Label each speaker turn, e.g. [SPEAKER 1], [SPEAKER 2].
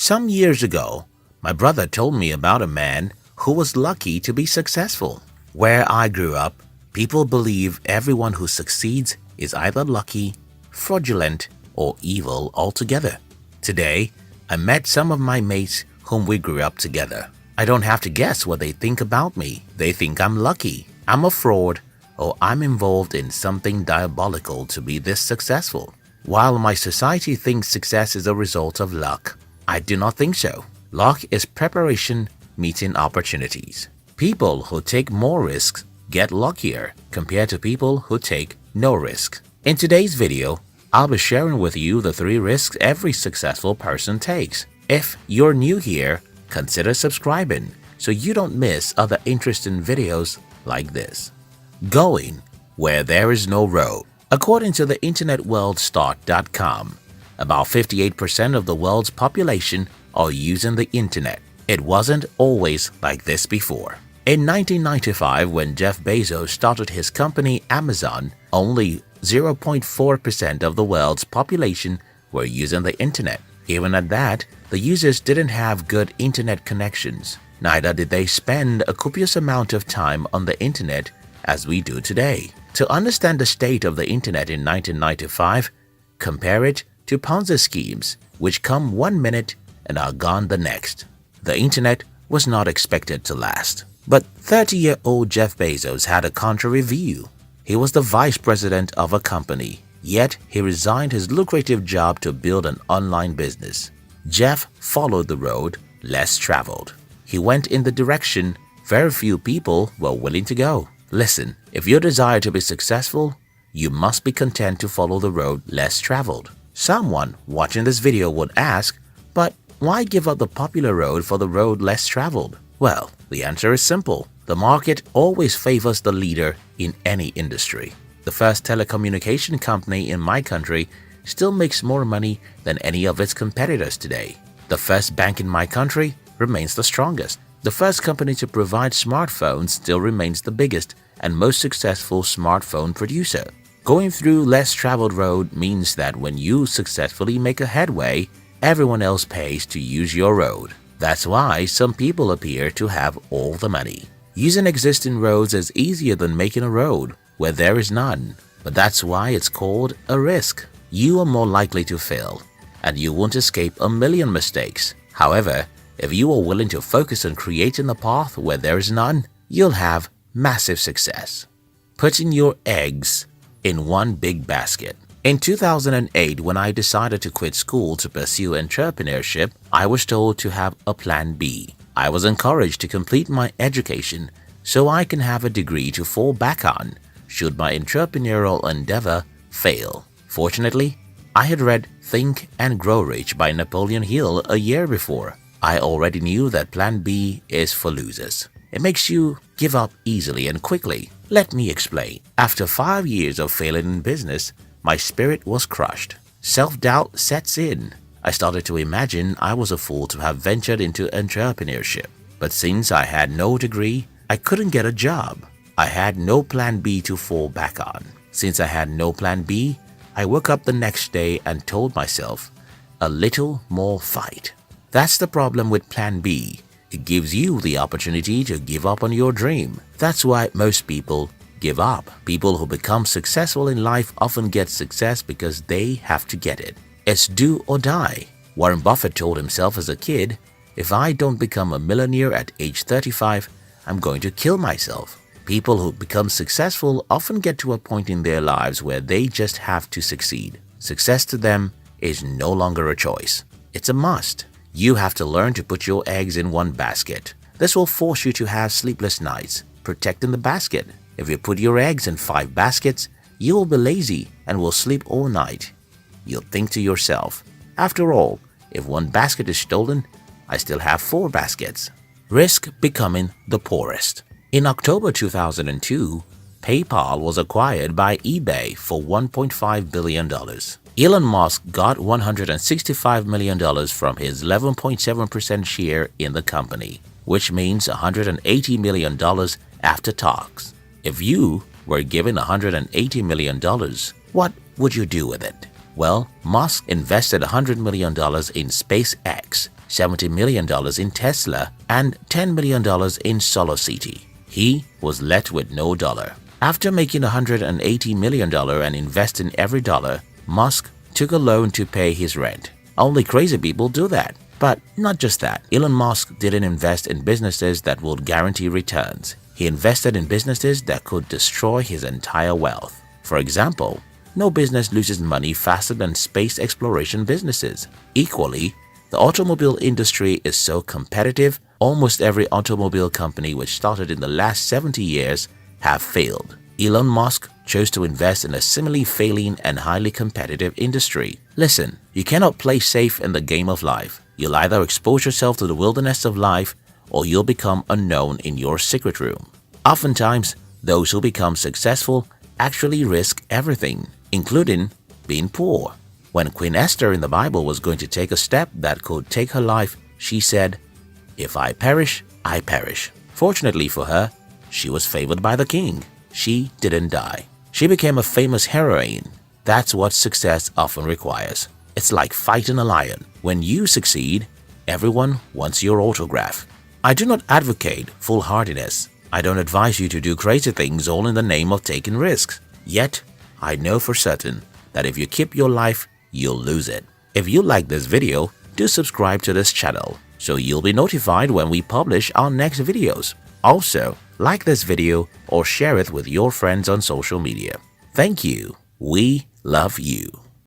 [SPEAKER 1] Some years ago, my brother told me about a man who was lucky to be successful. Where I grew up, people believe everyone who succeeds is either lucky, fraudulent, or evil altogether. Today, I met some of my mates whom we grew up together. I don't have to guess what they think about me. They think I'm lucky, I'm a fraud, or I'm involved in something diabolical to be this successful. While my society thinks success is a result of luck, I do not think so. Luck is preparation meeting opportunities. People who take more risks get luckier compared to people who take no risk. In today's video, I'll be sharing with you the 3 risks every successful person takes. If you're new here, consider subscribing so you don't miss other interesting videos like this. Going where there is no road. According to the internetworldstart.com, about 58% of the world's population are using the internet. It wasn't always like this before. In 1995, when Jeff Bezos started his company Amazon, only 0.4% of the world's population were using the internet. Even at that, the users didn't have good internet connections. Neither did they spend a copious amount of time on the internet as we do today. To understand the state of the internet in 1995, compare it to Ponzi schemes, which come 1 minute and are gone the next. The internet was not expected to last. But 30-year-old Jeff Bezos had a contrary view. He was the vice president of a company, yet he resigned his lucrative job to build an online business. Jeff followed the road less traveled. He went in the direction very few people were willing to go. Listen, if you desire to be successful, you must be content to follow the road less traveled. Someone watching this video would ask, but why give up the popular road for the road less traveled? Well, the answer is simple. The market always favors the leader in any industry. The first telecommunication company in my country still makes more money than any of its competitors today. The first bank in my country remains the strongest. The first company to provide smartphones still remains the biggest and most successful smartphone producer. Going through less traveled road means that when you successfully make a headway, everyone else pays to use your road. That's why some people appear to have all the money. Using existing roads is easier than making a road where there is none. But that's why it's called a risk. You are more likely to fail, and you won't escape a million mistakes. However, if you are willing to focus on creating a path where there is none, you'll have massive success. Putting your eggs in one big basket. In 2008, when I decided to quit school to pursue entrepreneurship, I was told to have a plan B. I was encouraged to complete my education so I can have a degree to fall back on should my entrepreneurial endeavor fail. Fortunately, I had read Think and Grow Rich by Napoleon Hill a year before. I already knew that plan B is for losers. It makes you give up easily and quickly. Let me explain. After 5 years of failing in business, my spirit was crushed. Self-doubt sets in. I started to imagine I was a fool to have ventured into entrepreneurship. But since I had no degree, I couldn't get a job. I had no plan B to fall back on. Since I had no plan B, I woke up the next day and told myself, a little more fight. That's the problem with plan B. It gives you the opportunity to give up on your dream. That's why most people give up. People who become successful in life often get success because they have to get it. It's do or die. Warren Buffett told himself as a kid, if I don't become a millionaire at age 35, I'm going to kill myself. People who become successful often get to a point in their lives where they just have to succeed. Success to them is no longer a choice. It's a must. You have to learn to put your eggs in one basket. This will force you to have sleepless nights, protecting the basket. If you put your eggs in 5 baskets, you will be lazy and will sleep all night. You'll think to yourself, after all, if one basket is stolen, I still have 4 baskets. Risk becoming the poorest. In October 2002, PayPal was acquired by eBay for $1.5 billion. Elon Musk got $165 million from his 11.7% share in the company, which means $180 million after tax. If you were given $180 million, what would you do with it? Well, Musk invested $100 million in SpaceX. $70 million in Tesla, and $10 million in SolarCity. He was left with no dollar. After making $180 million and investing every dollar, Musk took a loan to pay his rent. Only crazy people do that. But not just that, Elon Musk didn't invest in businesses that would guarantee returns. He invested in businesses that could destroy his entire wealth. For example, no business loses money faster than space exploration businesses. Equally, the automobile industry is so competitive, almost every automobile company which started in the last 70 years have failed. Elon Musk chose to invest in a similarly failing and highly competitive industry. Listen, you cannot play safe in the game of life. You'll either expose yourself to the wilderness of life or you'll become unknown in your secret room. Oftentimes, those who become successful actually risk everything, including being poor. When Queen Esther in the Bible was going to take a step that could take her life, she said, "If I perish, I perish." Fortunately for her, she was favored by the king. She didn't die. She became a famous heroine. That's what success often requires. It's like fighting a lion. When you succeed, everyone wants your autograph. I do not advocate foolhardiness. I don't advise you to do crazy things all in the name of taking risks. Yet, I know for certain that if you keep your life, you'll lose it. If you like this video, do subscribe to this channel so you'll be notified when we publish our next videos. Also, like this video or share it with your friends on social media. Thank you. We love you.